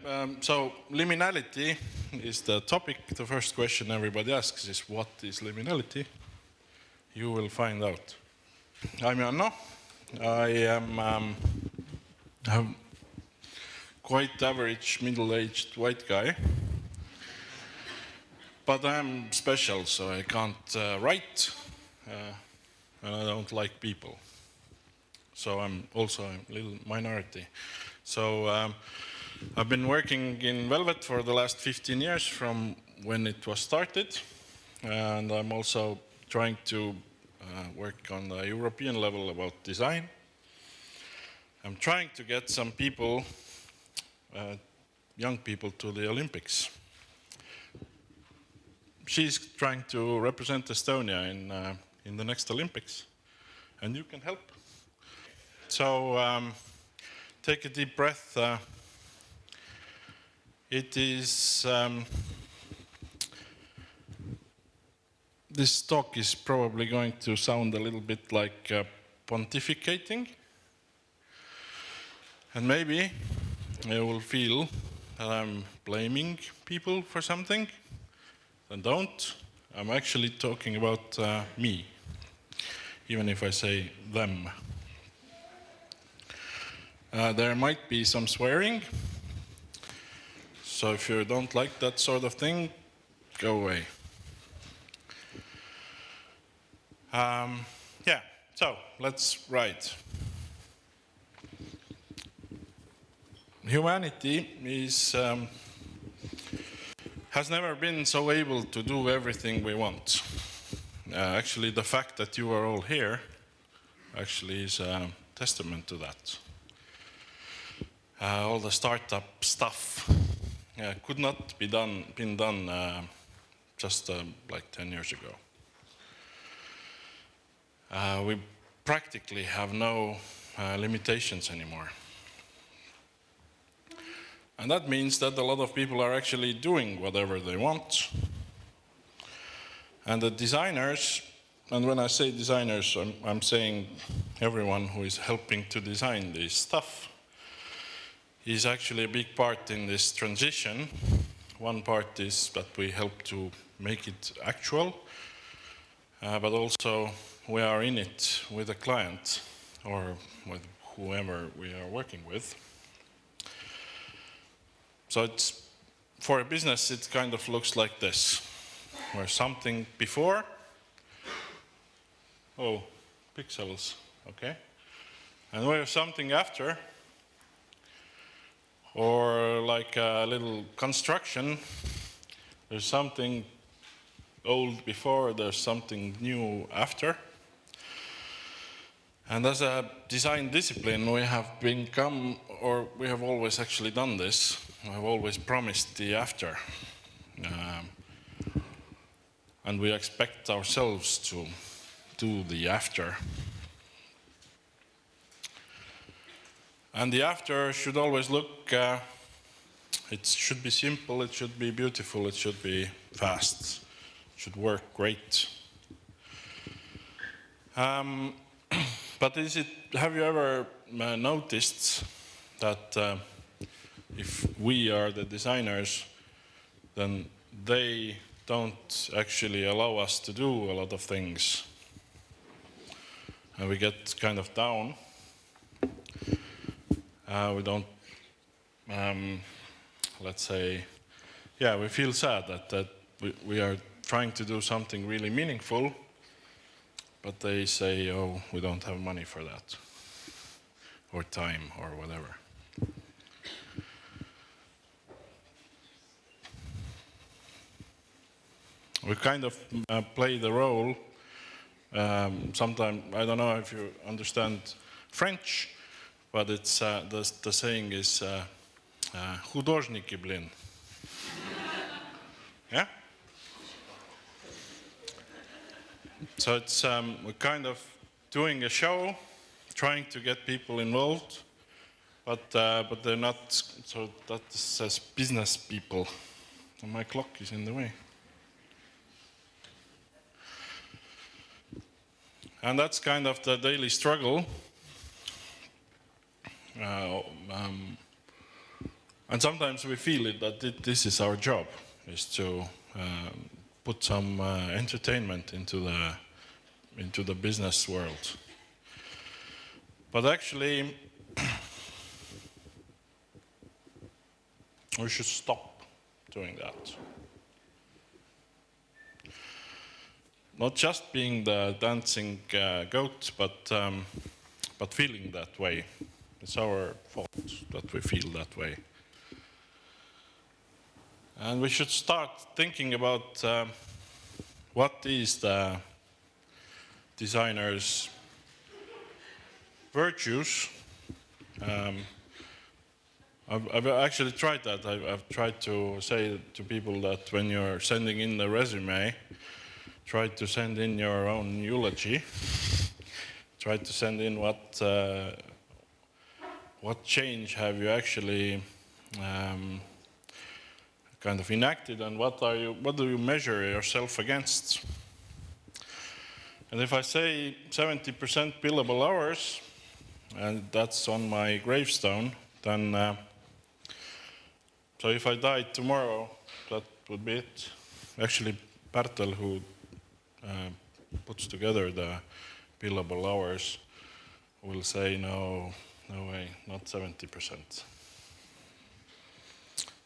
So liminality is the topic. The first question everybody asks is, what is liminality? You will find out. I'm Janno. I am quite average middle-aged white guy. But I'm special, so I can't write, and I don't like people. So I'm also a little minority. So I've been working in Velvet for the last 15 years from when it was started. And I'm also trying to work on the European level about design. I'm trying to get some people, young people, to the Olympics. She's trying to represent Estonia in the next Olympics, and you can help. So take a deep breath. It is this talk is probably going to sound a little bit like pontificating, and maybe you will feel that I'm blaming people for something. And don't. I'm actually talking about me, even if I say them. There might be some swearing, so if you don't like that sort of thing, go away. Yeah, so let's write. Humanity has never been so able to do everything we want. Actually, the fact that you are all here actually is a testament to that. All the startup stuff could not been done just like 10 years ago. We practically have no limitations anymore. And that means that a lot of people are actually doing whatever they want. And the designers, and when I say designers, I'm saying everyone who is helping to design this stuff, is actually a big part in this transition. One part is that we help to make it actual, but also we are in it with a client or with whoever we are working with. So it's, for a business, it kind of looks like this, where something before, pixels, okay, and we have something after, or like a little construction. There's something old before, there's something new after. And as a design discipline, we have become, or we have always actually done this. We have always promised the after. And we expect ourselves to do the after. And the after should always look, it should be simple, it should be beautiful, it should be fast, it should work great. But have you ever noticed that if we are the designers, then they don't actually allow us to do a lot of things. And we get kind of down. We don't, let's say, yeah, we feel sad that we are trying to do something really meaningful, but they say, oh, we don't have money for that, or time, or whatever. We kind of play the role. Sometimes, I don't know if you understand French, but it's the saying is художники, блин. Yeah? So it's we're kind of doing a show, trying to get people involved, but they're not. So that says business people. And my clock is in the way. And that's kind of the daily struggle. And sometimes we feel it that this is our job, is to put some entertainment into the business world. But actually, we should stop doing that. Not just being the dancing goat, but feeling that way. It's our fault that we feel that way. And we should start thinking about what is the designer's virtues. I've actually tried that. I've tried to say to people that when you're sending in the resume, try to send in your own eulogy. Try to send in what change have you actually kind of enacted, and what do you measure yourself against? And if I say 70% billable hours, and that's on my gravestone, then so if I died tomorrow, that would be it. Actually, Bertel, who puts together the billable hours, will say no way, not 70%.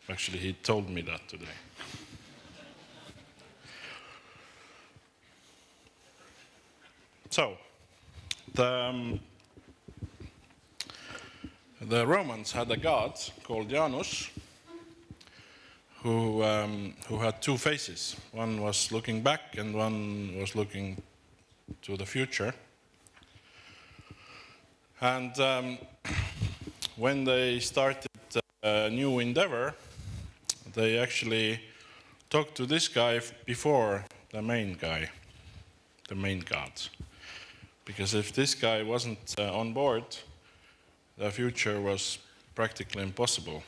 Actually, he told me that today. So, the Romans had a god called Janus, who had two faces. One was looking back and one was looking to the future. And when they started a new endeavor, they actually talked to this guy before the main guy, the main god. Because if this guy wasn't on board, the future was practically impossible.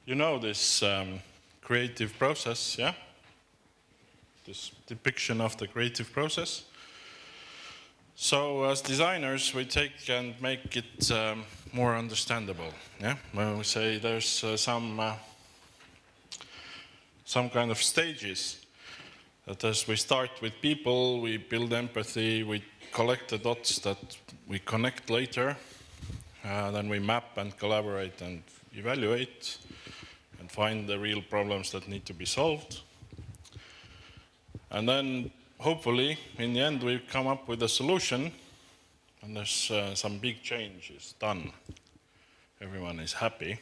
You know this creative process, yeah? This depiction of the creative process. So as designers, we take and make it more understandable. Yeah, when we say there's some kind of stages. That as we start with people, we build empathy, we collect the dots that we connect later, then we map and collaborate and evaluate and find the real problems that need to be solved. And then hopefully, in the end, we come up with a solution, and there's some big change is done. Everyone is happy.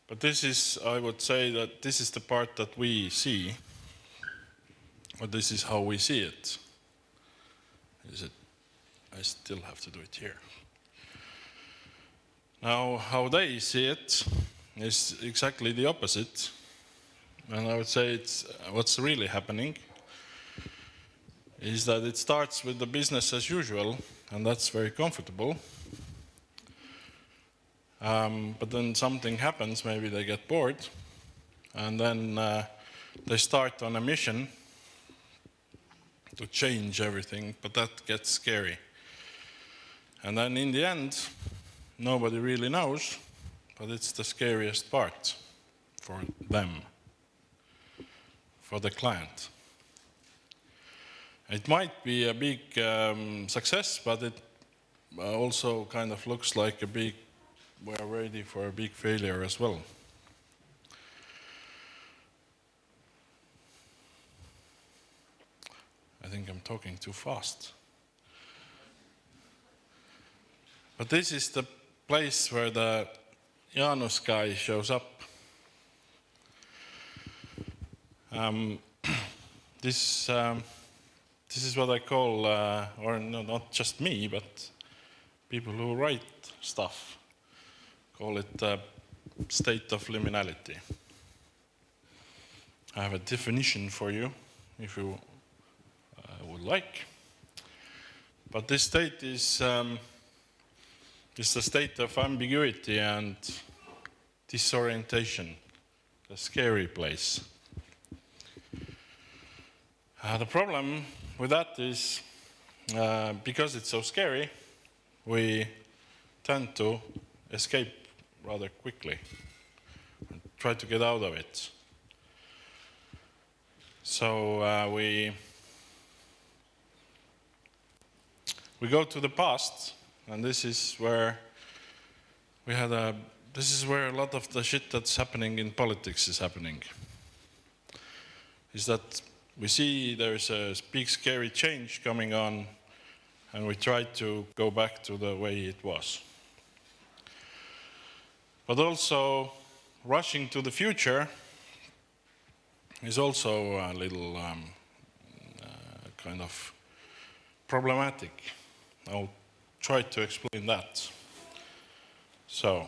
But this is, I would say that this is the part that we see, or this is how we see it. I still have to do it here. Now, how they see it is exactly the opposite. And I would say it's what's really happening is that it starts with the business as usual, and that's very comfortable. But then something happens, maybe they get bored, and then they start on a mission to change everything, but that gets scary. And then in the end, nobody really knows, but it's the scariest part for them, for the client. It might be a big success, but it also kind of looks like we're ready for a big failure as well. I think I'm talking too fast. But this is the place where the Janus guy shows up. This is what I call, or no, not just me, but people who write stuff, call it the state of liminality. I have a definition for you, if you would like. But this state is the state of ambiguity and disorientation, the scary place. The problem with that is, because it's so scary, we tend to escape rather quickly and try to get out of it. So we go to the past, and this is where this is where a lot of the shit that's happening in politics is happening. Is that we see there's a big scary change coming on, and we try to go back to the way it was. But also, rushing to the future is also a little kind of problematic. I'll try to explain that. So,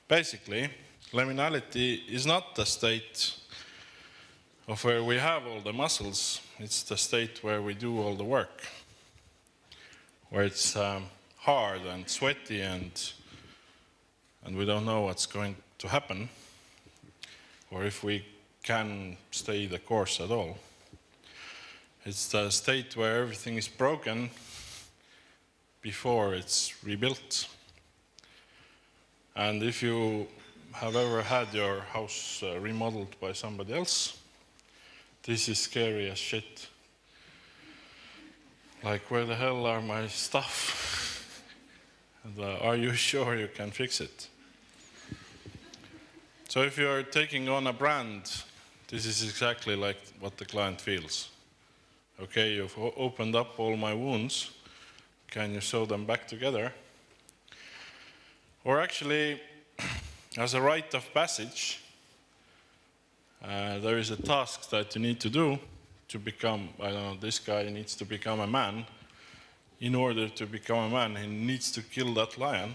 basically, liminality is not the state of where we have all the muscles, it's the state where we do all the work, where it's hard and sweaty and we don't know what's going to happen, or if we can stay the course at all. It's the state where everything is broken before it's rebuilt. And if you have ever had your house remodeled by somebody else, this is scary as shit. Like, where the hell are my stuff? And, are you sure you can fix it? So if you're taking on a brand, this is exactly like what the client feels. Okay, you've opened up all my wounds. Can you sew them back together? Or actually, as a rite of passage, there is a task that you need to do to become, I don't know, this guy needs to become a man. In order to become a man, he needs to kill that lion.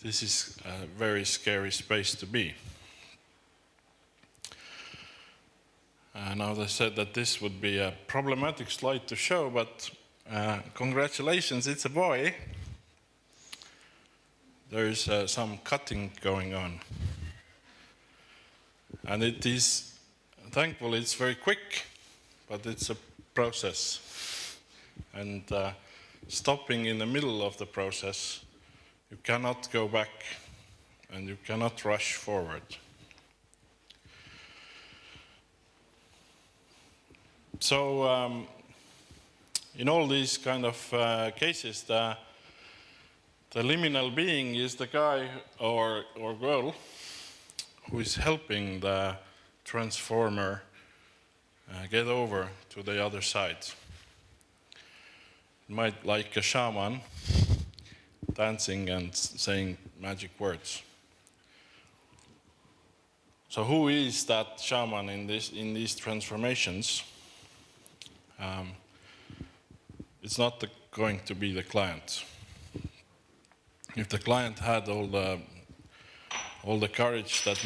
This is a very scary space to be. Now they said that this would be a problematic slide to show, but congratulations, it's a boy. There is some cutting going on. And it is, thankfully, it's very quick, but it's a process. And stopping in the middle of the process, you cannot go back and you cannot rush forward. So in all these kind of cases, the liminal being is the guy or girl who is helping the transformer get over to the other side. It might like a shaman dancing and saying magic words. So who is that shaman in these transformations? It's not going to be the client. If the client had all the courage that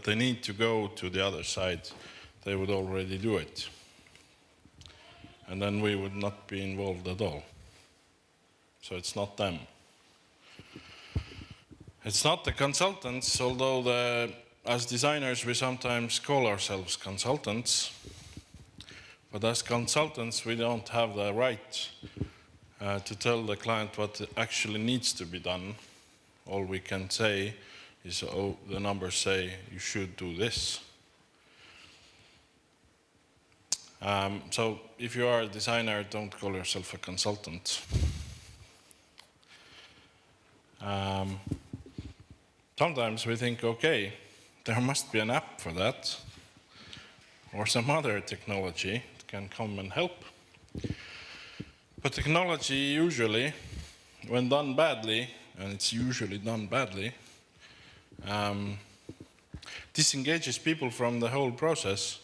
they need to go to the other side, they would already do it. And then we would not be involved at all. So it's not them. It's not the consultants, although as designers we sometimes call ourselves consultants. But as consultants, we don't have the right to tell the client what actually needs to be done. All we can say is, oh, the numbers say you should do this. So if you are a designer, don't call yourself a consultant. Sometimes we think, okay, there must be an app for that, or some other technology that can come and help. But technology usually, when done badly, and it's usually done badly, disengages people from the whole process.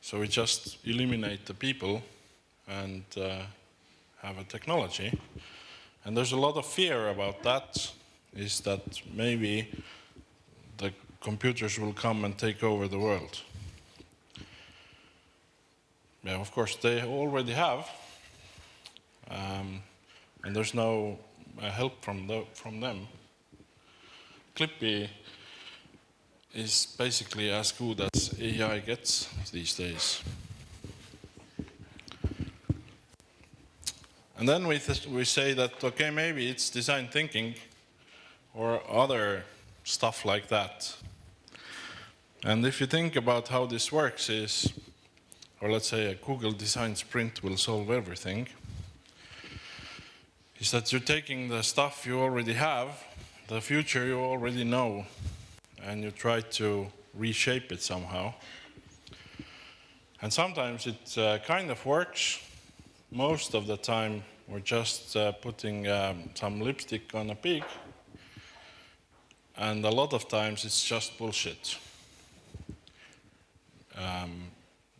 So we just eliminate the people and have a technology. And there's a lot of fear about that, is that maybe the computers will come and take over the world. Yeah, of course, they already have. And there's no help from them. Clippy is basically as good as AI gets these days. And then we say that, okay, maybe it's design thinking or other stuff like that. And if you think about how this works is, or let's say a Google design sprint will solve everything, is that you're taking the stuff you already have, the future you already know, and you try to reshape it somehow. And sometimes it kind of works. Most of the time, we're just putting some lipstick on a pig. And a lot of times, it's just bullshit.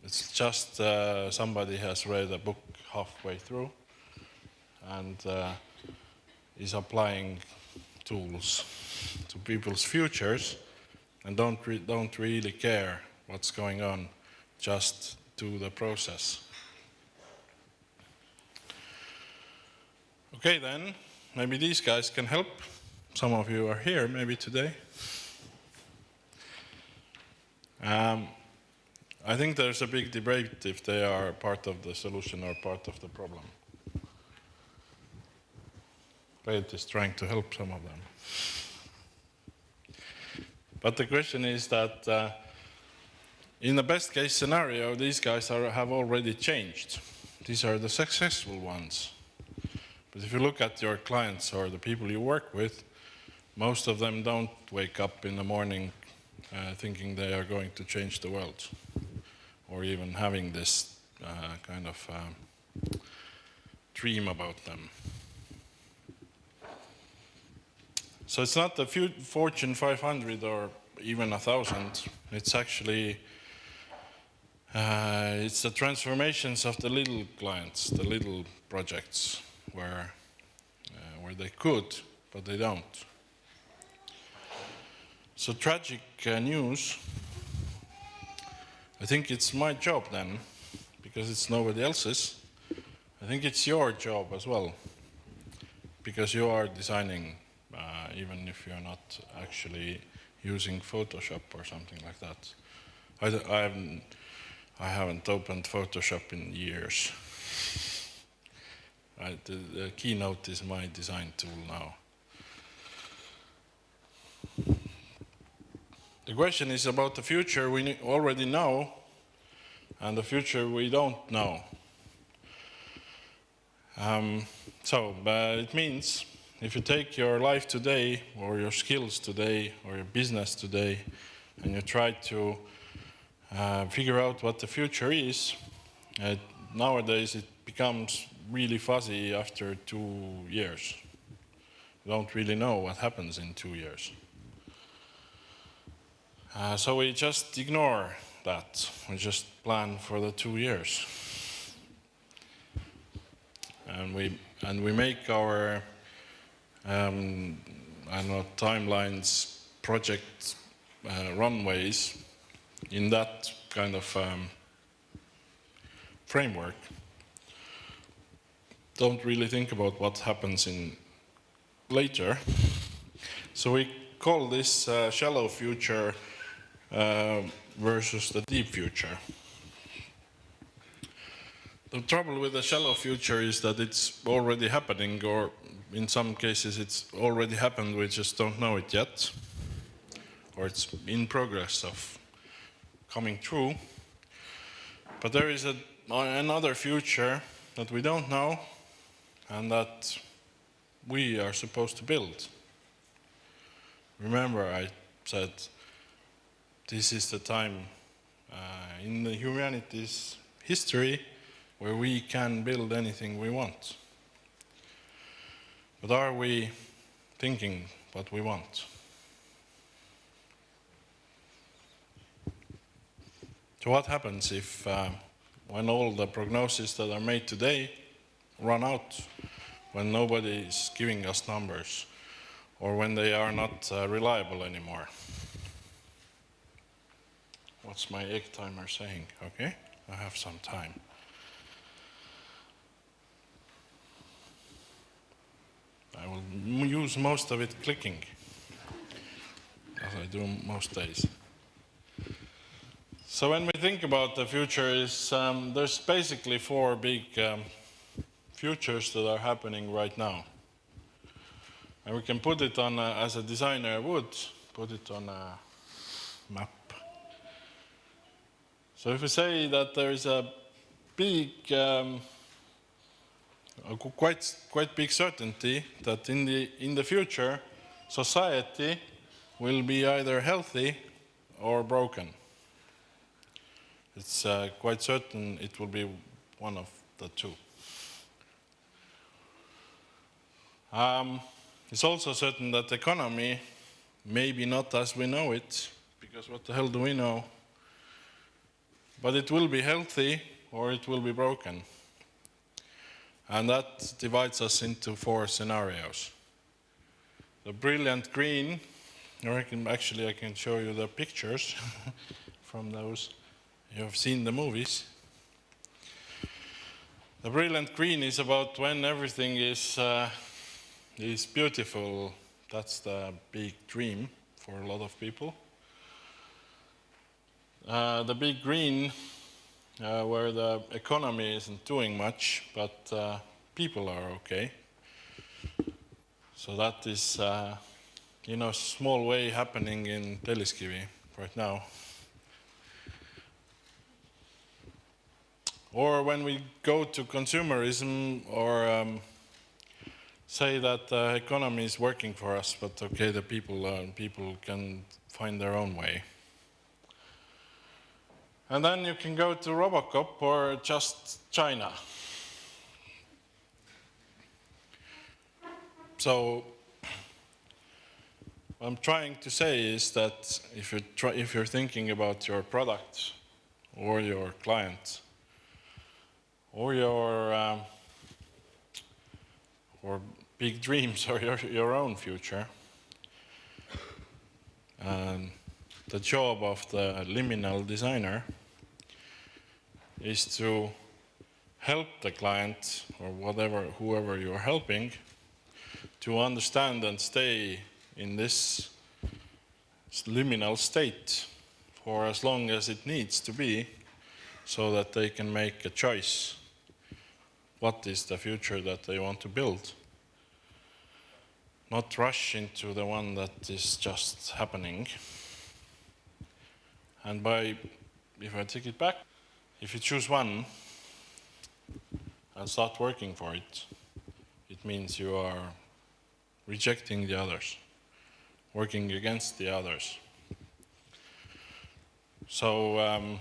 It's just somebody has read a book halfway through and is applying tools to people's futures and don't really care what's going on, just do the process. Okay, then, maybe these guys can help. Some of you are here maybe today. I think there's a big debate if they are part of the solution or part of the problem. Reid is trying to help some of them. But the question is that in the best case scenario, these guys have already changed. These are the successful ones. But if you look at your clients or the people you work with, most of them don't wake up in the morning thinking they are going to change the world, or even having this kind of dream about them. So it's not the Fortune 500 or even 1,000. It's actually it's the transformations of the little clients, the little projects where they could, but they don't. So tragic news. I think it's my job then, because it's nobody else's. I think it's your job as well, because you are designing, even if you're not actually using Photoshop or something like that. I haven't opened Photoshop in years. The Keynote is my design tool now. The question is about the future we already know and the future we don't know. It means if you take your life today or your skills today or your business today and you try to figure out what the future is, nowadays it becomes really fuzzy after 2 years. You don't really know what happens in 2 years. So we just ignore that. We just plan for the 2 years. And we make our timelines, project runways in that kind of framework. Don't really think about what happens in later. So we call this shallow future versus the deep future. The trouble with the shallow future is that it's already happening, or in some cases it's already happened, we just don't know it yet, or it's in progress of coming true. But there is another future that we don't know and that we are supposed to build. Remember, I said this is the time in the humanity's history where we can build anything we want. But are we thinking what we want? So what happens if when all the prognoses that are made today run out, when nobody is giving us numbers, or when they are not reliable anymore? What's my egg timer saying? Okay, I have some time. I will use most of it clicking, as I do most days. So when we think about the future, there's basically 4 big futures that are happening right now. And we can put it on, as a designer would, put it on a map. So if we say that there is a big, quite big certainty that in the future, society will be either healthy or broken. It's quite certain it will be one of the two. It's also certain that the economy maybe not as we know it, because what the hell do we know? But it will be healthy or it will be broken. And that divides us into 4 scenarios. The brilliant green, or I can show you the pictures from those. You have seen the movies. The brilliant green is about when everything is beautiful. That's the big dream for a lot of people. The big green, where the economy isn't doing much, but people are okay. So that is, in a small way, happening in Telliskivi right now. Or when we go to consumerism, or say that the economy is working for us, but okay, the people can find their own way. And then you can go to Robocop or just China. So what I'm trying to say is that if you're thinking about your product or your client or your or big dreams or your own future, the job of the Liminal Designer is to help the client or whoever you're helping to understand and stay in this liminal state for as long as it needs to be, so that they can make a choice. What is the future that they want to build? Not rush into the one that is just happening. And if I take it back, if you choose one and start working for it, it means you are rejecting the others, working against the others. So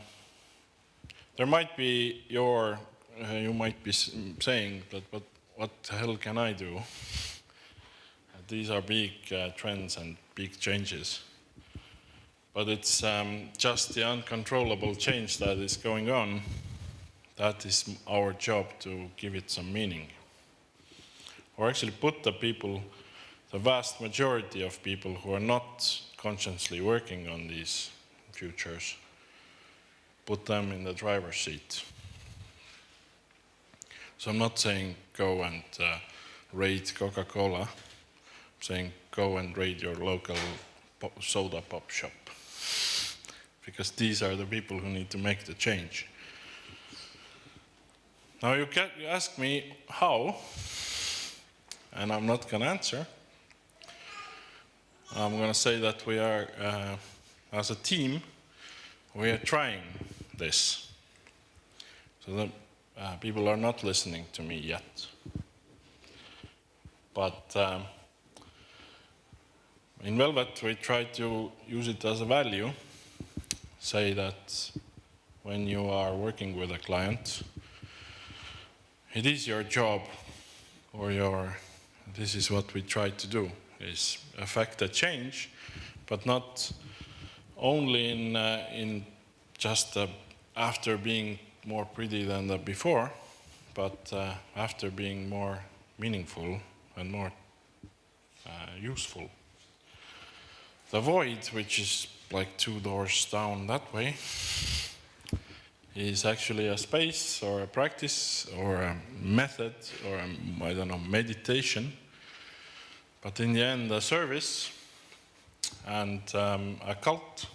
there might be you might be saying that, but what the hell can I do? These are big trends and big changes. But it's just the uncontrollable change that is going on. That is our job, to give it some meaning. Or actually put the vast majority of people who are not consciously working on these futures, put them in the driver's seat. So I'm not saying go and raid Coca-Cola. I'm saying go and raid your local soda pop shop. Because these are the people who need to make the change. Now you ask me how, and I'm not going to answer. I'm going to say that we are, as a team, we are trying this. So that people are not listening to me yet. But in Velvet, we try to use it as a value. Say that when you are working with a client, it is your job, or this is what we try to do, is affect a change, but not only in just after being more pretty than the before, but after being more meaningful and more useful. The void, which is like 2 doors down that way, is actually a space or a practice or a method or meditation. But in the end, a service and a cult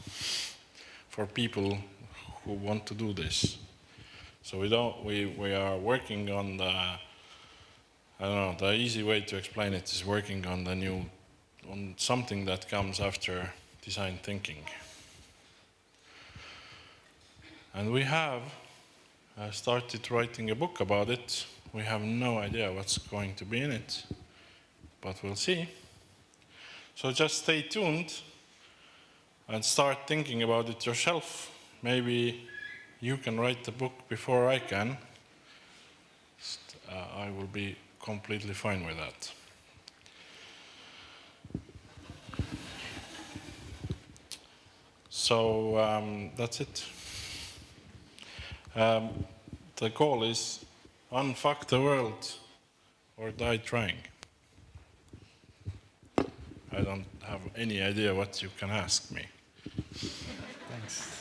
for people who want to do this. So we are working on I don't know, the easy way to explain it is working on on something that comes after design thinking. And we have started writing a book about it. We have no idea what's going to be in it, but we'll see. So just stay tuned and start thinking about it yourself. Maybe you can write the book before I can. I will be completely fine with that. So that's it. The goal is unfuck the world or die trying. I don't have any idea what you can ask me. Thanks.